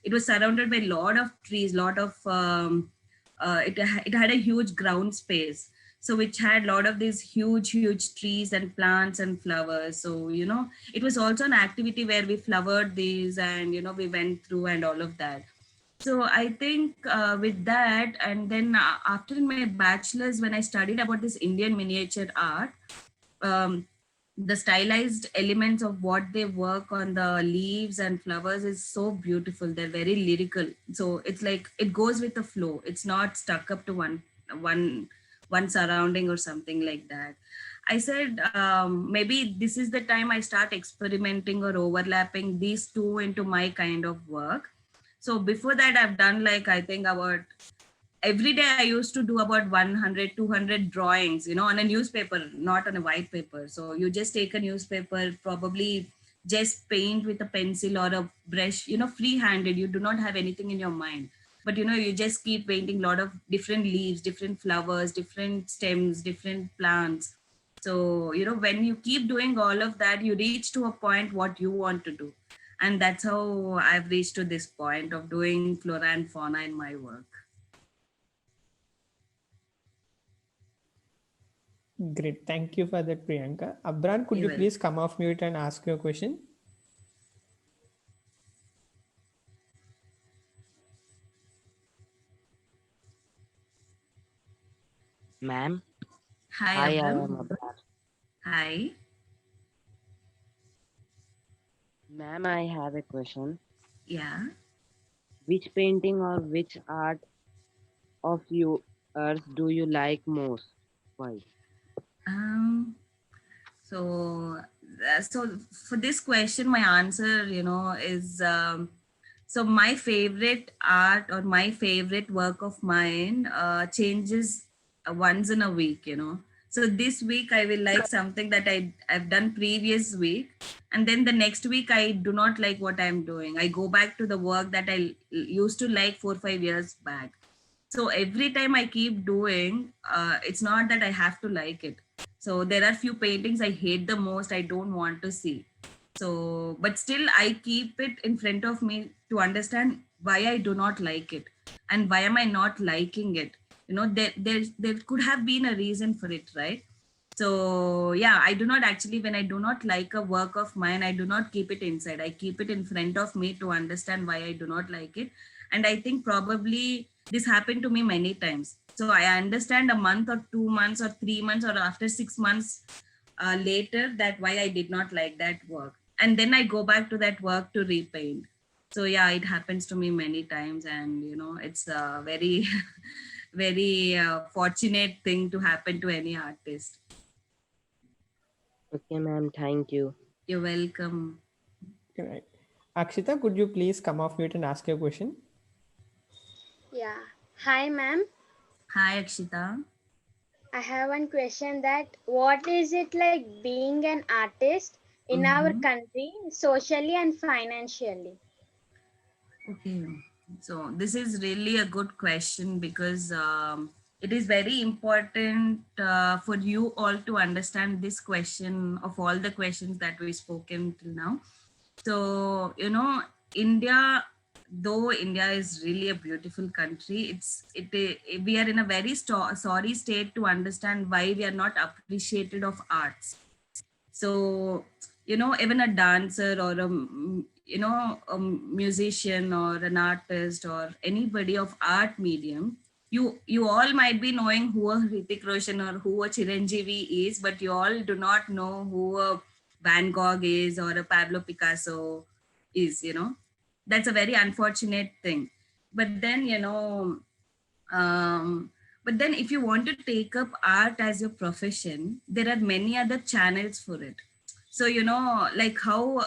it was surrounded by a lot of trees, lot of it had a huge ground space, so which had a lot of these huge trees and plants and flowers. So you know, it was also an activity where we flowered these and you know, we went through and all of that. So I think with that, and then after in my bachelor's, when I studied about this Indian miniature art, um, the stylized elements of what they work on the leaves and flowers is so beautiful. They're very lyrical. So it's like it goes with the flow. It's not stuck up to one one surrounding or something like that. I said maybe this is the time I start experimenting or overlapping these two into my kind of work. So before that, I've done like I think about every day I used to do about 100, 200 drawings, you know, on a newspaper, not on a white paper. So you just take a newspaper, probably just paint with a pencil or a brush, you know, free-handed. You do not have anything in your mind. But, you know, you just keep painting a lot of different leaves, different flowers, different stems, different plants. So, you know, when you keep doing all of that, you reach to a point what you want to do. And that's how I've reached to this point of doing flora and fauna in my work. Great. Thank you for that, Priyanka. Abran, could you please come off mute and ask your question? Ma'am. Hi, Hi, I Abram. am Abrar. Hi. Ma'am, I have a question. Yeah. Which painting or which art of yours do you like most? Why? So for this question, my answer, you know, is so my favorite art or my favorite work of mine changes once in a week, you know. So this week I will like something that I've done previous week, and then the next week I do not like what I'm doing. I go back to the work that I used to like 4 or 5 years back. So every time I keep doing, it's not that I have to like it. So there are few paintings I hate the most, I don't want to see. So but still I keep it in front of me to understand why I do not like it and why am I not liking it. You know, there could have been a reason for it, right? So yeah, I do not actually, when I do not like a work of mine, I do not keep it inside. I keep it in front of me to understand why I do not like it. And I think probably this happened to me many times. So I understand a month or 2 months or 3 months or after 6 months later that why I did not like that work. And then I go back to that work to repaint. So yeah, it happens to me many times. And you know, it's a very, very fortunate thing to happen to any artist. Okay, ma'am. Thank you. You're welcome. Right. Akshita, could you please come off mute and ask your question? Yeah. Hi, ma'am. Hi, Akshita. I have one question that what is it like being an artist in our Mhm. country, socially and financially? Okay, so this is really a good question because it is very important for you all to understand this question of all the questions that we spoken till now. So India, though India is really a beautiful country, we are in a very sorry state to understand why we are not appreciated of arts. So even a dancer or a musician or an artist or anybody of art medium, you all might be knowing who a Hrithik Roshan or who a Chiranjeevi is, but you all do not know who a Van Gogh is or a Pablo Picasso is. That's a very unfortunate thing. But then um, but then if you want to take up art as your profession, there are many other channels for it. So like how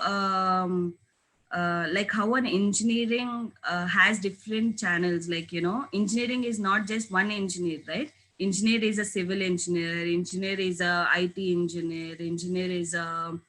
an engineering has different channels. Like engineering is not just one engineer, right? Engineer is a civil engineer, engineer is a IT engineer, engineer is a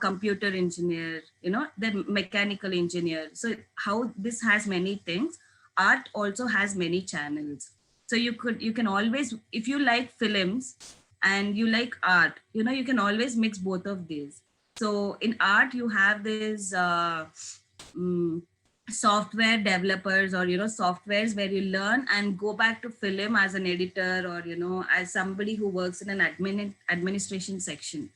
computer engineer, the mechanical engineer. So how this has many things, art also has many channels. So you can always, if you like films and you like art, you can always mix both of these. So in art you have this mm, software developers, or softwares where you learn and go back to film as an editor, or as somebody who works in an administration section.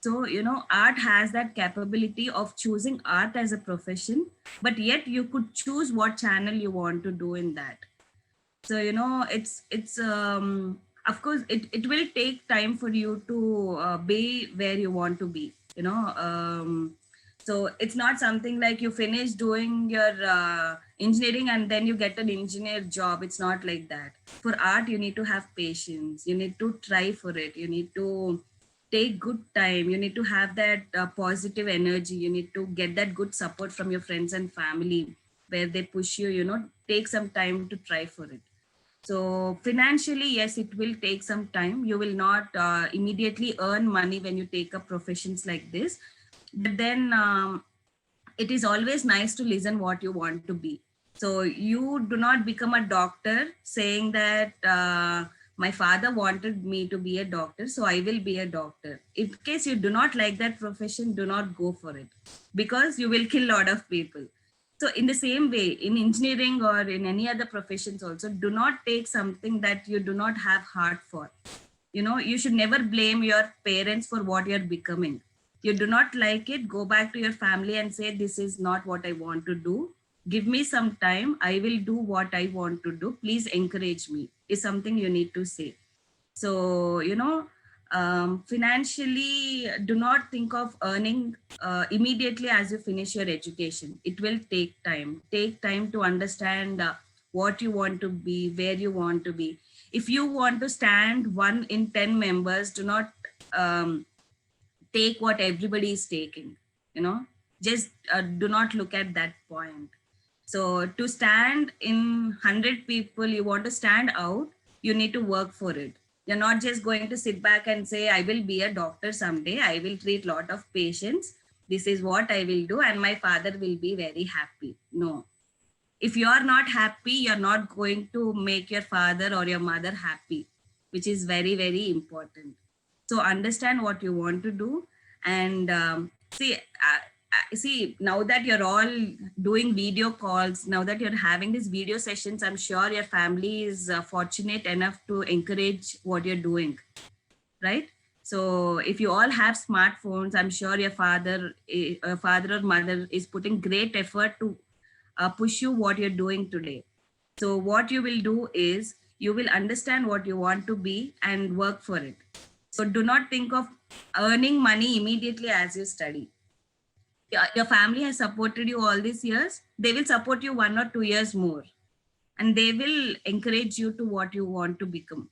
So art has that capability of choosing art as a profession, but yet you could choose what channel you want to do in that. So it's of course it will take time for you to be where you want to be. So it's not something like you finish doing your engineering and then you get an engineer job. It's not like that. For art you need to have patience, you need to try for it, you need to take good time, you need to have that positive energy, you need to get that good support from your friends and family where they push you, take some time to try for it. So financially, yes, it will take some time. You will not immediately earn money when you take up professions like this. But then it is always nice to listen what you want to be. So you do not become a doctor saying that my father wanted me to be a doctor, so I will be a doctor. In case you do not like that profession, do not go for it, because you will kill a lot of people. So in the same way, in engineering or in any other professions also, do not take something that you do not have heart for. You should never blame your parents for what you're becoming. You do not like it, go back to your family and say, this is not what I want to do. Give me some time. I will do what I want to do. Please encourage me, is something you need to say. So, financially, do not think of earning immediately as you finish your education. It will take time. Take time to understand what you want to be, where you want to be. If you want to stand 1 in 10 members, do not take what everybody is taking. Just do not look at that point. So to stand in 100 people, you want to stand out, you need to work for it. You're not just going to sit back and say, I will be a doctor someday, I will treat a lot of patients, this is what I will do, and my father will be very happy. No. If you are not happy, you're not going to make your father or your mother happy, which is very, very important. So understand what you want to do. And see, now that you're all doing video calls, now that you're having these video sessions, I'm sure your family is fortunate enough to encourage what you're doing, right? So if you all have smartphones, I'm sure your father or mother is putting great effort to push you what you're doing today. So what you will do is you will understand what you want to be and work for it. So do not think of earning money immediately as you study. Your family has supported you all these years. They will support you 1 or 2 years more, and they will encourage you to what you want to become.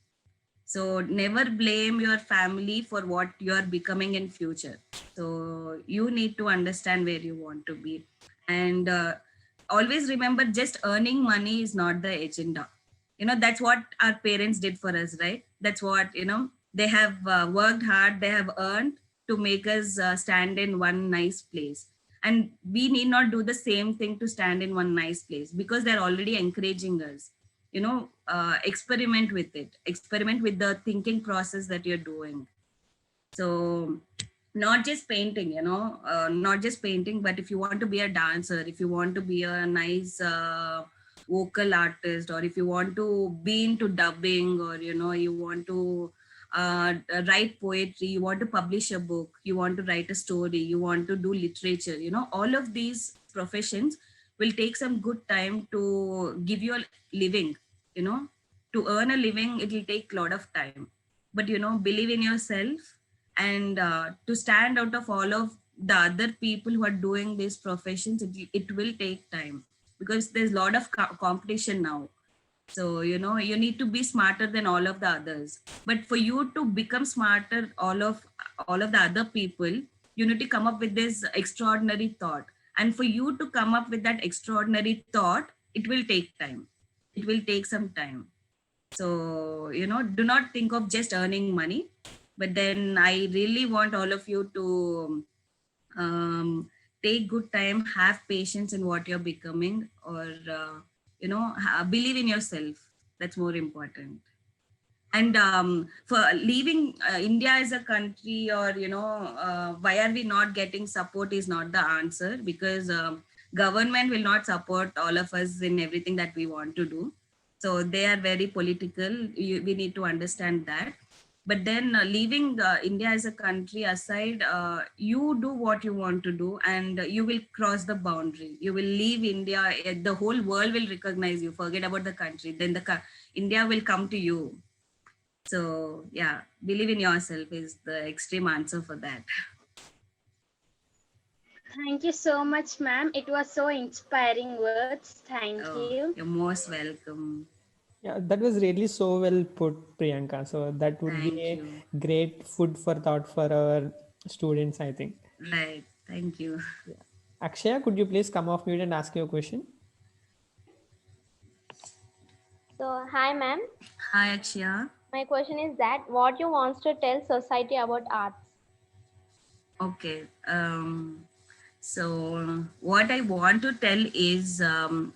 So never blame your family for what you are becoming in future. So you need to understand where you want to be. And always remember, just earning money is not the agenda. That's what our parents did for us, right? That's what, they have worked hard, they have earned to make us stand in one nice place. And we need not do the same thing to stand in one nice place, because they're already encouraging us. Experiment with it, experiment with the thinking process that you're doing. So not just painting, not just painting, but if you want to be a dancer, if you want to be a nice vocal artist, or if you want to be into dubbing, or you want to write poetry, you want to publish a book, you want to write a story, you want to do literature, all of these professions will take some good time to give you a living. To earn a living, it will take a lot of time. But believe in yourself, and to stand out of all of the other people who are doing these professions, it will take time, because there's a lot of competition now. So you need to be smarter than all of the others. But for you to become smarter all of the other people, you need to come up with this extraordinary thought. And for you to come up with that extraordinary thought, it will take time, it will take some time. So do not think of just earning money. But then I really want all of you to take good time, have patience in what you're becoming, or believe in yourself. That's more important. And for leaving India as a country, or why are we not getting support, is not the answer, because government will not support all of us in everything that we want to do. So they are very political. We need to understand that. But then leaving India as a country aside, you do what you want to do, and you will cross the boundary. You will leave India. The whole world will recognize you. Forget about the country. Then India will come to you. So yeah, believe in yourself is the extreme answer for that. Thank you so much, ma'am. It was so inspiring words. Thank you. You're most welcome. Yeah, that was really so well put, Priyanka. So that would be a great food for thought for our students, I think. Right. Thank you. Yeah. Akshaya, could you please come off mute and ask your question? So, hi, ma'am. Hi, Akshaya. My question is that what you want to tell society about arts? Okay. So what I want to tell is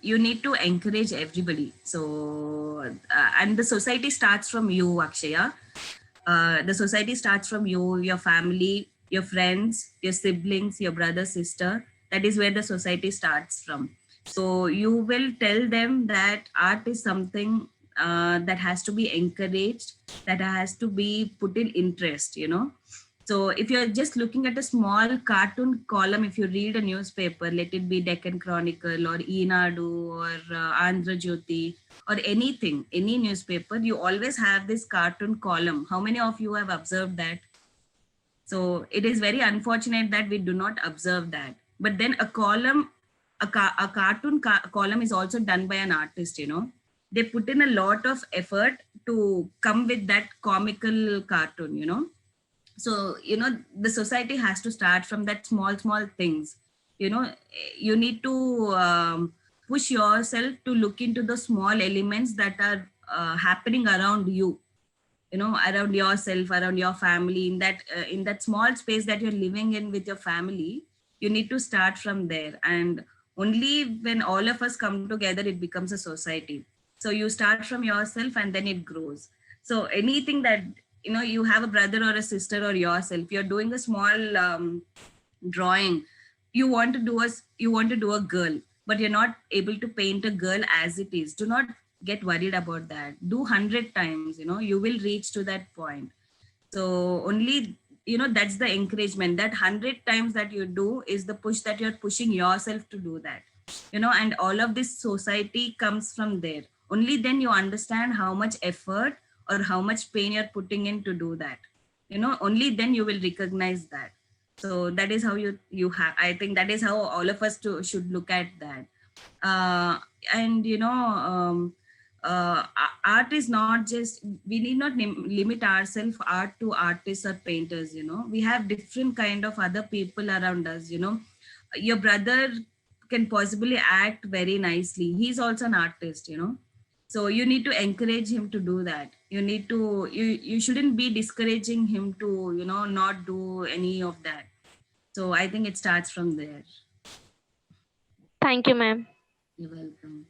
you need to encourage everybody. So and the society starts from you, Akshaya. The society starts from you, your family, your friends, your siblings, your brother, sister. That is where the society starts from. So you will tell them that art is something that has to be encouraged, that has to be put in interest, So if you're just looking at a small cartoon column, if you read a newspaper, let it be Deccan Chronicle or Eenadu or Andhra Jyoti or anything, any newspaper, you always have this cartoon column. How many of you have observed that? So it is very unfortunate that we do not observe that. But then a column, a cartoon column is also done by an artist, They put in a lot of effort to come with that comical cartoon, So, the society has to start from that small things. You need to push yourself to look into the small elements that are happening around you, around yourself, around your family, in that small space that you're living in with your family. You need to start from there. And only when all of us come together, it becomes a society. So you start from yourself and then it grows. So anything that, you have a brother or a sister or yourself, you're doing a small drawing, you want to do a girl, but you're not able to paint a girl as it is. Do not get worried about that. Do 100 times, you will reach to that point. So only, that's the encouragement. That 100 times that you do is the push that you're pushing yourself to do that, and all of this society comes from there. Only then you understand how much effort or how much pain you're putting in to do that. Only then you will recognize that. So that is how you have, I think that is how all of us should look at that. And art is not just, we need not limit ourselves art to artists or painters. We have different kind of other people around us. Your brother can possibly act very nicely, he's also an artist. So you need to encourage him to do that. You shouldn't be discouraging him to not do any of that. So I think it starts from there. Thank you, ma'am. You're welcome.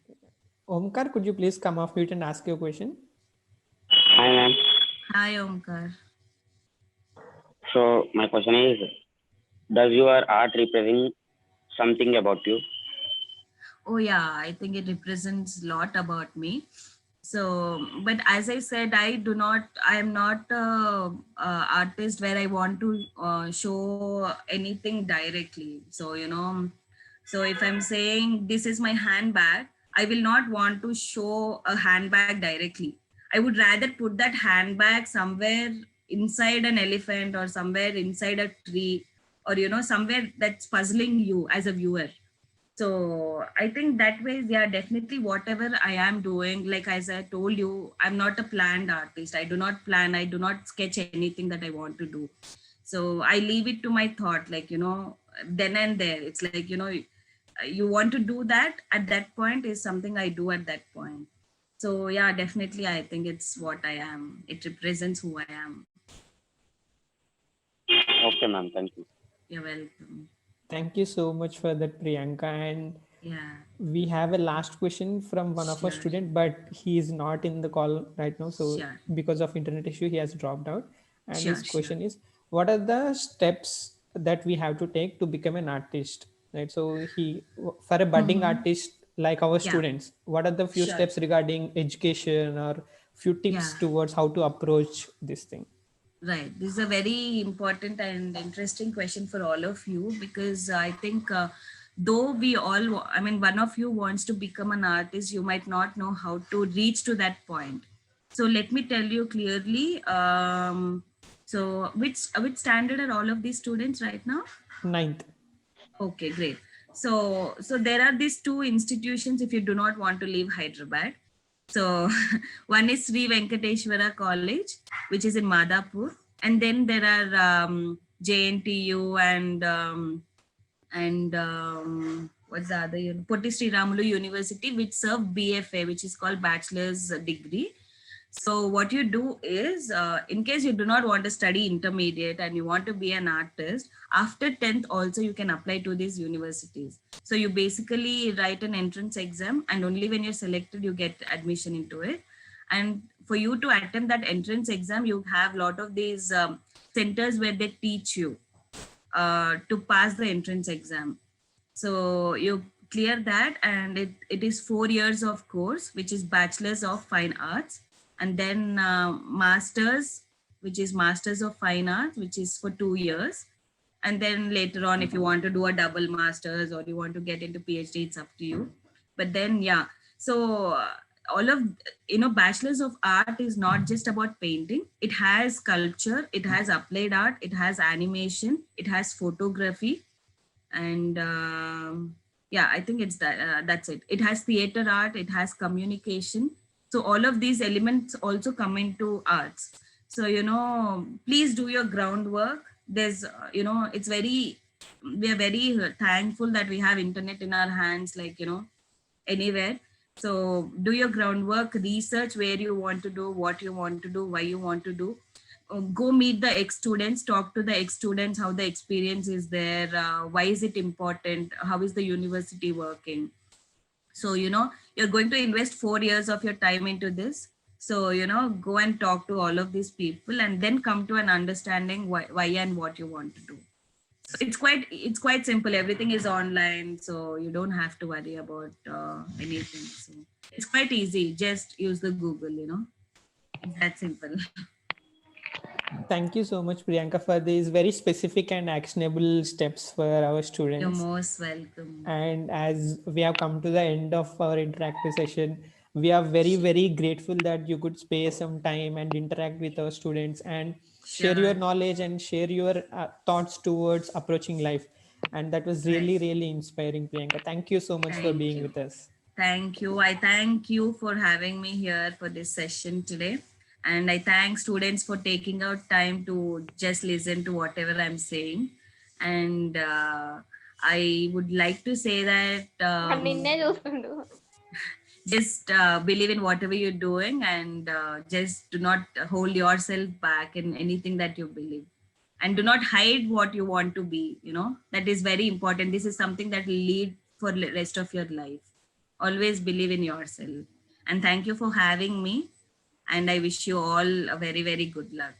Omkar, could you please come off mute and ask your question? Hi, ma'am. Hi, Omkar. So my question is, does your art represent something about you? Oh yeah, I think it represents a lot about me. So, but as I said, I am not a artist where I want to show anything directly. So, so if I'm saying this is my handbag, I will not want to show a handbag directly. I would rather put that handbag somewhere inside an elephant or somewhere inside a tree, or, somewhere that's puzzling you as a viewer. So I think that way, yeah, definitely whatever I am doing, like as I told you, I'm not a planned artist. I do not plan, I do not sketch anything that I want to do. So I leave it to my thought, like, then and there. It's like, you want to do that at that point is something I do at that point. So yeah, definitely I think it's what I am. It represents who I am. Okay, ma'am. Thank you. You're welcome. Thank you so much for that, Priyanka. And yeah, we have a last question from one of our students, but he is not in the call right now. So because of internet issue, he has dropped out. And his question is, what are the steps that we have to take to become an artist? Right. So for a budding artist like our students, what are the few steps regarding education or few tips towards how to approach this thing? Right. This is a very important and interesting question for all of you, because I think though one of you wants to become an artist, you might not know how to reach to that point. So let me tell you clearly. So which standard are all of these students right now? 9th. Okay, great. So there are these two institutions if you do not want to leave Hyderabad. So one is Sri Venkateshwara College, which is in Madhapur. And then there are JNTU and what's the other? Potti Sri Ramulu University, which serve BFA, which is called Bachelor's Degree. So what you do is, in case you do not want to study intermediate and you want to be an artist, after 10th also you can apply to these universities. So you basically write an entrance exam, and only when you're selected, you get admission into it. And for you to attempt that entrance exam, you have a lot of these centers where they teach you to pass the entrance exam. So you clear that, and it is 4 years of course, which is Bachelor's of Fine Arts. And then Masters, which is Masters of Fine Arts, which is for 2 years. And then later on, if you want to do a double Masters or you want to get into PhD, it's up to you. But then, yeah, so all of, Bachelor's of Art is not just about painting. It has sculpture, it has applied art, it has animation, it has photography. And yeah, I think it's that, that's it. It has theater art, it has communication. So all of these elements also come into arts. So, please do your groundwork. There's, we are very thankful that we have internet in our hands, like, anywhere. So do your groundwork, research where you want to do, what you want to do, why you want to do. Go meet the ex-students, talk to the ex-students, how the experience is there, why is it important, how is the university working. So, you're going to invest 4 years of your time into this. So, go and talk to all of these people and then come to an understanding why and what you want to do. So it's quite simple. Everything is online. So you don't have to worry about anything. So it's quite easy. Just use the Google, It's that simple. Thank you so much, Priyanka, for these very specific and actionable steps for our students. You're most welcome. And as we have come to the end of our interactive session, we are very, very grateful that you could spare some time and interact with our students and share your knowledge and share your thoughts towards approaching life. And that was really, really inspiring, Priyanka. Thank you so much for being with us. Thank you. I thank you for having me here for this session today. And I thank students for taking out time to just listen to whatever I'm saying. And I would like to say that నిన్నే చూస్తుండు. just believe in whatever you're doing, and just do not hold yourself back in anything that you believe. And do not hide what you want to be, that is very important. This is something that will lead for the rest of your life. Always believe in yourself. And thank you for having me. And I wish you all a very, very good luck.